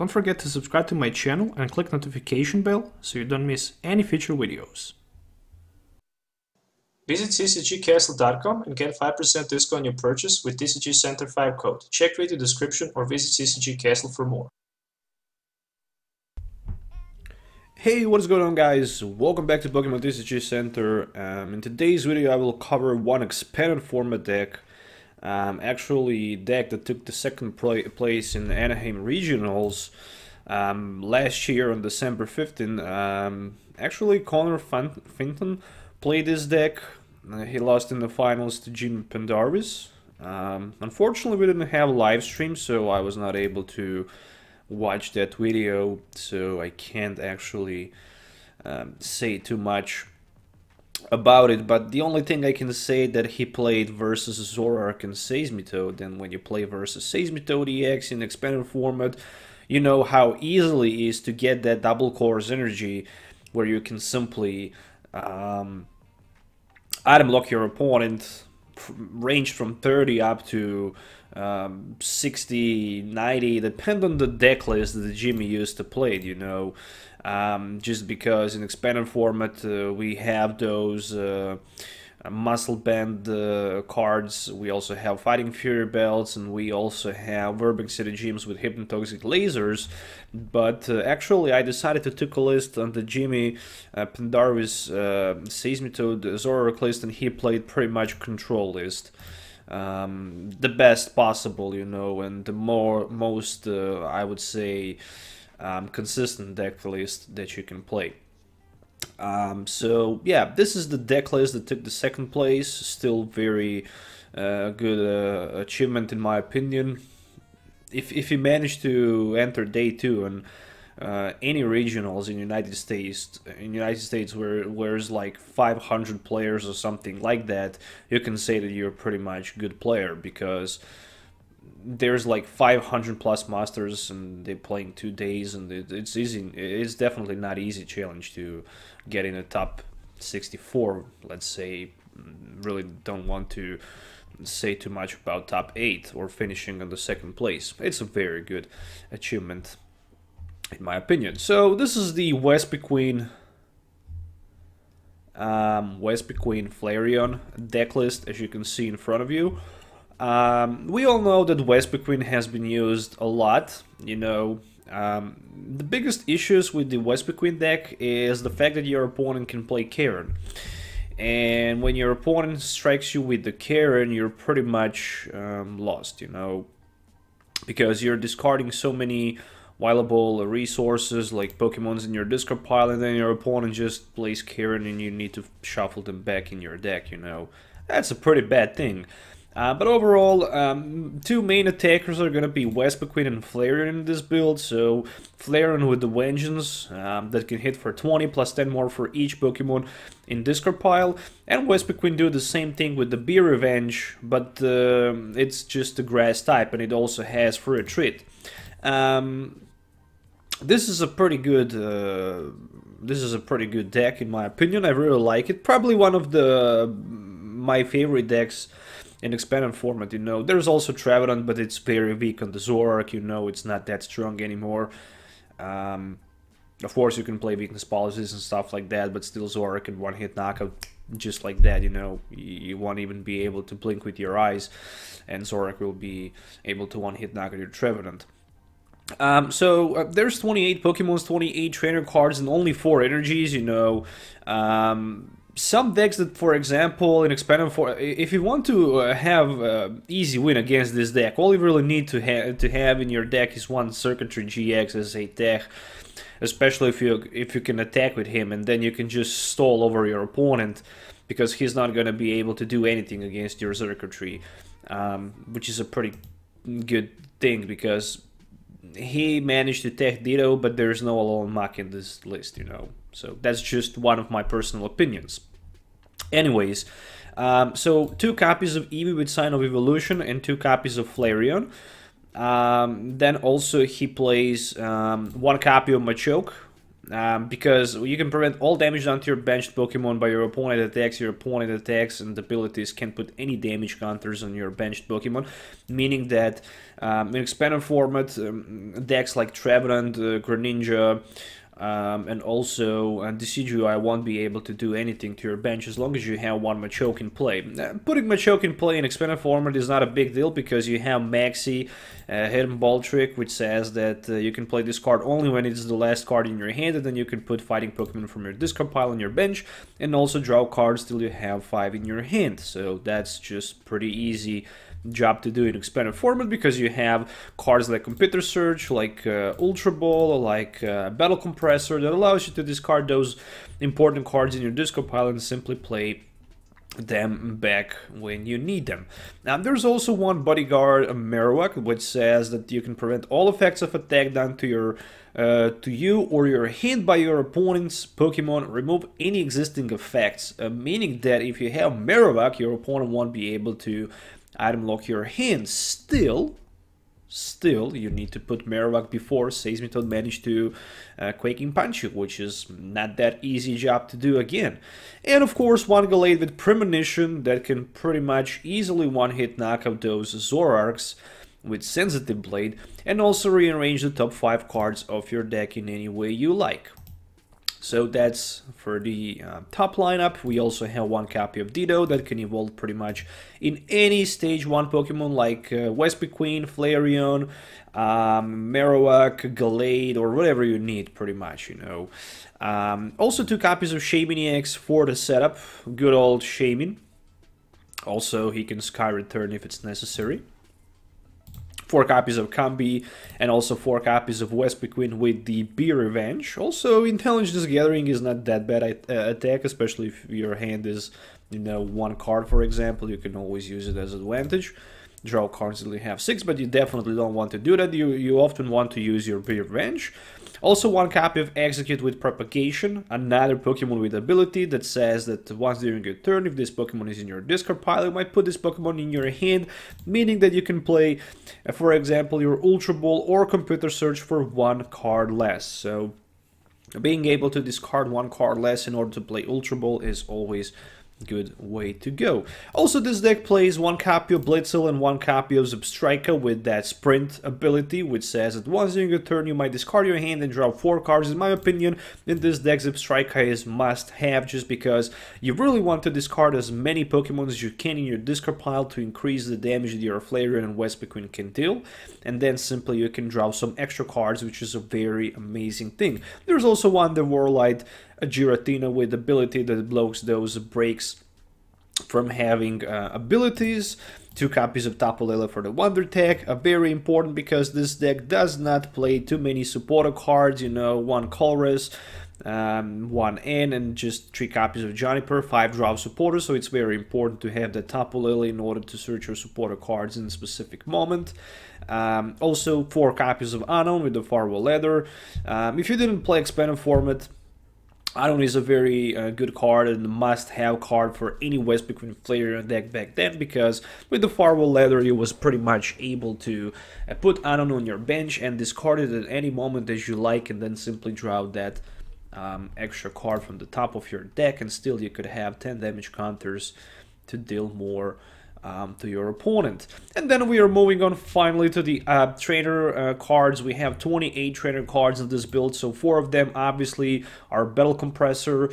Don't forget to subscribe to my channel and click notification bell so you don't miss any future videos. Visit ccgcastle.com and get 5% discount on your purchase with TCG Center 5 code. Check video description or visit CCG Castle for more. Hey, what is going on, guys? Welcome back to Pokemon TCG Center. In today's video I will cover one expanded format deck. Actually deck that took the second place in Anaheim Regionals last year on December 15th. Actually, Connor Finton played this deck. He lost in the finals to Jim Pendarvis. Unfortunately, we didn't have a live stream, so I was not able to watch that video, so I can't actually say too much about it. But the only thing I can say that he played versus Zoroark and Seismitoad, and when you play versus Seismitoad EX in expanded format, you know how easily it is to get that double cores energy where you can simply item lock your opponent, range from 30 up to 60, 90, depend on the deck list that Jimmy used to play, you know. Just because in expanded format we have those muscle band cards, we also have Fighting Fury belts, and we also have Verbeck City Gyms with Hypnotoxic lasers. But actually I decided to take a list on the Jimmy Pendarvis Seismitoad Zoroark list, and he played pretty much control list. The best possible, you know, and the most I would say consistent deck list that you can play. So yeah, this is the deck list that took the second place. Still very good achievement in my opinion. If you manage to enter day 2 and any regionals in United States where there's like 500 players or something like that, you can say that you're a pretty much good player, because there's like 500 plus masters and they're playing 2 days, and it's easy. It's definitely not easy challenge to get in a top 64, let's say. Really don't want to say too much about top 8 or finishing on the second place. It's a very good achievement in my opinion. So this is the Vespiquen Flareon deck list, as you can see in front of you. We all know that Vespiquen has been used a lot, you know. The biggest issues with the Vespiquen deck is the fact that your opponent can play Karen. And when your opponent strikes you with the Karen, you're pretty much lost, you know. Because you're discarding so many viable resources like Pokemons in your discard pile, and then your opponent just plays Karen and you need to shuffle them back in your deck, you know. That's a pretty bad thing. But overall, 2 main attackers are gonna be Vespiquen and Flareon in this build. So Flareon with the Vengeance that can hit for 20 plus 10 more for each Pokemon in discard pile, and Vespiquen do the same thing with the Be Revenge, but it's just a grass type, and it also has for a treat. This is a pretty good deck in my opinion. I really like it. Probably one of my favorite decks in expanded format, you know. There's also Trevenant, but it's very weak on the Zoroark, you know. It's not that strong anymore. Of course you can play weakness policies and stuff like that, but still Zoroark can one-hit knockout just like that, you know. You won't even be able to blink with your eyes, and Zoroark will be able to one-hit knock out your Trevenant. There's 28 Pokemons, 28 trainer cards, and only 4 energies, you know. Some decks that, for example, in expanded format, if you want to have easy win against this deck, all you really need to have in your deck is 1 Circuitry GX as a tech, especially if you can attack with him, and then you can just stall over your opponent, because he's not going to be able to do anything against your Circuitry, which is a pretty good thing, because he managed to tech Ditto, but there's no Alone Mach in this list, you know. So that's just one of my personal opinions. Anyways, so 2 copies of Eevee with Sign of Evolution and 2 copies of Flareon. Then also he plays 1 copy of Machoke, because you can prevent all damage done to your benched Pokemon by your opponent attacks. Your opponent attacks and abilities can put any damage counters on your benched Pokemon, meaning that in expanded format, decks like Trevenant, Greninja, and also Decidueye won't be able to do anything to your bench as long as you have one Machoke in play. Putting Machoke in play in expanded format is not a big deal because you have Maxi, Hidden Ball Trick, which says that you can play this card only when it's the last card in your hand, and then you can put fighting Pokemon from your discard pile on your bench, and also draw cards till you have 5 in your hand. So that's just pretty easy job to do in expanded format because you have cards like Computer Search, like Ultra Ball, or like Battle Compressor that allows you to discard those important cards in your discard pile and simply play them back when you need them. Now there's also one bodyguard, Marowak, which says that you can prevent all effects of attack done to your to you or your hand by your opponent's Pokemon. Remove any existing effects, meaning that if you have Marowak, your opponent won't be able to item lock your hand. Still, you need to put Marowak before Seismitoad managed to Quaking Punch you, which is not that easy job to do again. And of course, one Gallade with Premonition that can pretty much easily one-hit knock out those Zoroarks with Sensitive Blade, and also rearrange the top 5 cards of your deck in any way you like. So that's for the top lineup. We also have one copy of Ditto that can evolve pretty much in any stage 1 Pokemon like Vespiquen, Flareon, Marowak, Gallade, or whatever you need pretty much, you know. Also 2 copies of Shaymin EX for the setup. Good old Shaymin. Also he can Sky Return if it's necessary. 4 copies of Combi, and also 4 copies of Vespiquen with the Be Revenge. Also, Intelligence Gathering is not that bad attack, especially if your hand is, you know, 1 card, for example. You can always use it as advantage. Draw cards until you have 6, but you definitely don't want to do that. You often want to use your Be Revenge. Also 1 copy of Execute with Propagation, another Pokemon with ability that says that once during your turn, if this Pokemon is in your discard pile, you might put this Pokemon in your hand, meaning that you can play, for example, your Ultra Ball or Computer Search for 1 card less. So being able to discard 1 card less in order to play Ultra Ball is always good way to go. Also, this deck plays 1 copy of Blitzel and 1 copy of Zebstrika with that Sprint ability, which says that once during your turn you might discard your hand and draw 4 cards. In my opinion, in this deck, Zebstrika is must-have just because you really want to discard as many Pokemon as you can in your discard pile to increase the damage that your Flareon and Vespiquen can deal, and then simply you can draw some extra cards, which is a very amazing thing. There's also one, the Warlight, a Giratina with ability that blocks those breaks from having abilities. 2 copies of Tapu Lele for the Wonder Tag, very important because this deck does not play too many supporter cards, you know, 1 Colress, 1 N, and just 3 copies of Juniper, 5 drop supporters, so it's very important to have the Tapu Lele in order to search your supporter cards in a specific moment. Also 4 copies of Unknown with the Farewell Leather. If you didn't play expanded format, Unknown is a very good card and must-have card for any Vespiquen Flareon deck back then, because with the Farewell Leather you was pretty much able to put Unknown on your bench and discard it at any moment as you like, and then simply draw that extra card from the top of your deck, and still you could have 10 damage counters to deal more to your opponent. And then we are moving on finally to the trainer cards. We have 28 trainer cards in this build, so 4 of them obviously are Battle Compressor.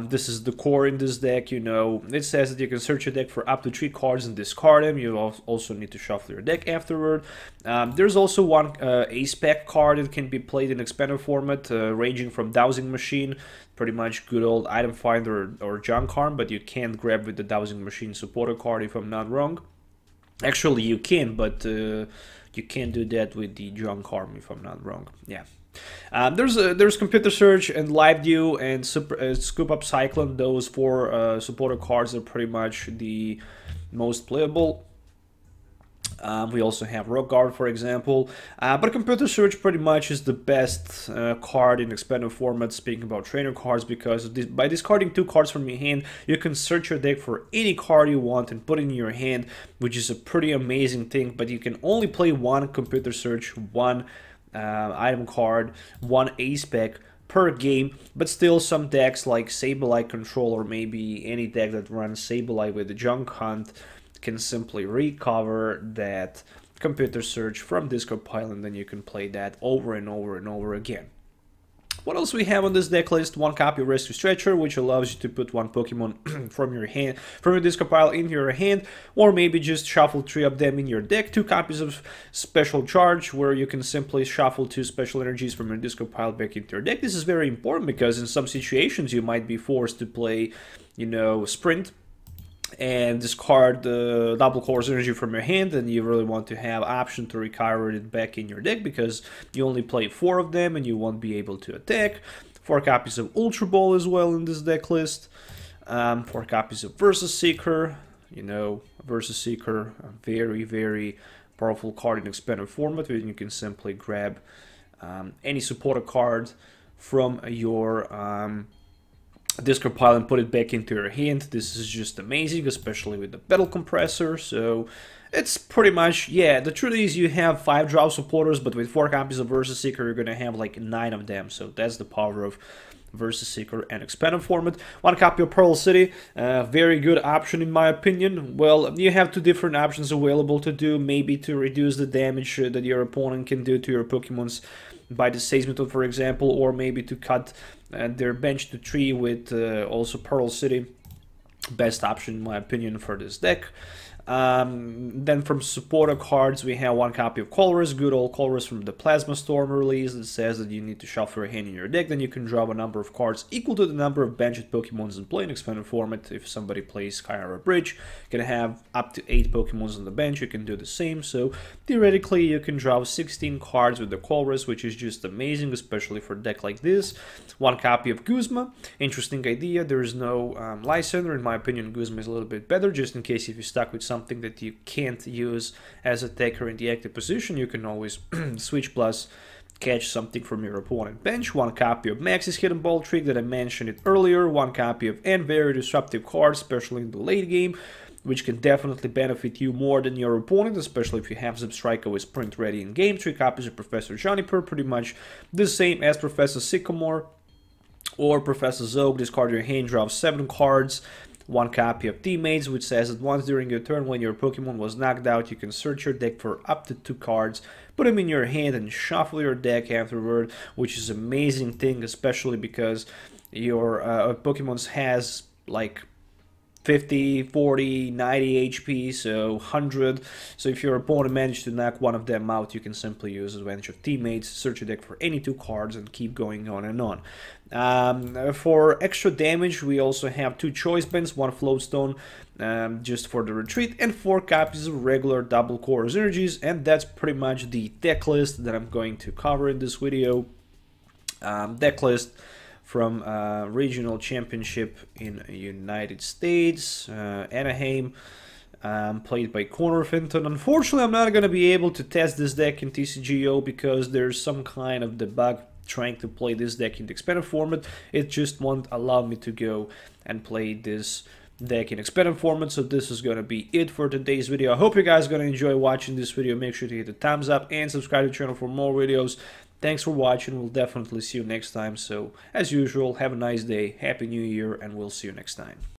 This is the core in this deck, you know. It says that you can search your deck for up to 3 cards and discard them. You also need to shuffle your deck afterward. There's also one Ace-Pack card that can be played in expanded format, ranging from Dowsing Machine, pretty much good old Item Finder or Junk Arm, but you can't grab with the Dowsing Machine supporter card if I'm not wrong. Actually you can, but you can't do that with the Junk Arm if I'm not wrong. Yeah. There's Computer Search and Live View and Scoop Up Cyclone. Those 4 supporter cards are pretty much the most playable. We also have Rock Guard, for example, but Computer Search pretty much is the best card in expanded format, speaking about trainer cards, because by discarding 2 cards from your hand, you can search your deck for any card you want and put it in your hand, which is a pretty amazing thing, but you can only play 1 Computer Search, 1 item card, 1 Ace Pack per game, but still some decks like Sableye Control or maybe any deck that runs Sableye with the Junk Hunt can simply recover that computer search from discard pile, and then you can play that over and over and over again. What else we have on this deck list? One copy of Rescue Stretcher, which allows you to put one Pokemon from your discard pile into your hand, or maybe just shuffle 3 of them in your deck. 2 copies of Special Charge, where you can simply shuffle 2 special energies from your discard pile back into your deck. This is very important because in some situations you might be forced to play, you know, Sprint and discard the double course energy from your hand, and you really want to have option to recover it back in your deck because you only play 4 of them and you won't be able to attack. 4 copies of Ultra Ball as well in this deck list. 4 copies of Versus Seeker. You know, Versus Seeker, a very, very powerful card in expanded format where you can simply grab any supporter card from your discard pile and put it back into your hand. This is just amazing, especially with the Battle Compressor. So it's pretty much, yeah, the truth is you have 5 drop supporters, but with 4 copies of Versus Seeker you're gonna have like 9 of them. So that's the power of Versus Seeker and expanded format. 1 copy of Pearl City, very good option in my opinion. Well, you have 2 different options available to do, maybe to reduce the damage that your opponent can do to your Pokemons by the Seize method, for example, or maybe to cut their bench to 3 with also Pearl City. Best option in my opinion for this deck. Then from supporter cards we have 1 copy of Colress, good old Colress from the Plasma Storm release that says that you need to shuffle your hand in your deck, then you can draw a number of cards equal to the number of benched Pokemons in play in expanded format. If somebody plays Kyara Bridge, you can have up to 8 Pokemons on the bench, you can do the same, so theoretically you can draw 16 cards with the Colress, which is just amazing, especially for a deck like this. 1 copy of Guzma, interesting idea, there is no Lysander, in my opinion Guzma is a little bit better, just in case if you're stuck with something that you can't use as a attacker in the active position, you can always switch plus catch something from your opponent bench. 1 copy of Max's Hidden Ball Trick that I mentioned it earlier. 1 copy of N very disruptive cards, especially in the late game, which can definitely benefit you more than your opponent, especially if you have Zebstrika with Sprint ready in game. 3 copies of Professor Juniper, pretty much the same as Professor Sycamore or Professor Zogue. Discard your hand, draw 7 cards. 1 copy of Teammates, which says that once during your turn when your Pokemon was knocked out, you can search your deck for up to 2 cards, put them in your hand and shuffle your deck afterward, which is an amazing thing, especially because your Pokemon has like 50, 40, 90 HP, so 100. So if your opponent managed to knock one of them out, you can simply use advantage of Teammates, search your deck for any 2 cards, and keep going on and on. For extra damage, we also have 2 Choice Bands, 1 Floatstone just for the retreat, and 4 copies of regular double course energies, and that's pretty much the deck list that I'm going to cover in this video. Deck list from regional championship in United States, Anaheim, played by Connor Fenton. Unfortunately, I'm not going to be able to test this deck in TCGO because there's some kind of debug trying to play this deck in the expanded format. It just won't allow me to go and play this deck in expanded format. So this is going to be it for today's video. I hope you guys are going to enjoy watching this video. Make sure to hit the thumbs up and subscribe to the channel for more videos. Thanks for watching. We'll definitely see you next time. So as usual, have a nice day, Happy New Year, and we'll see you next time.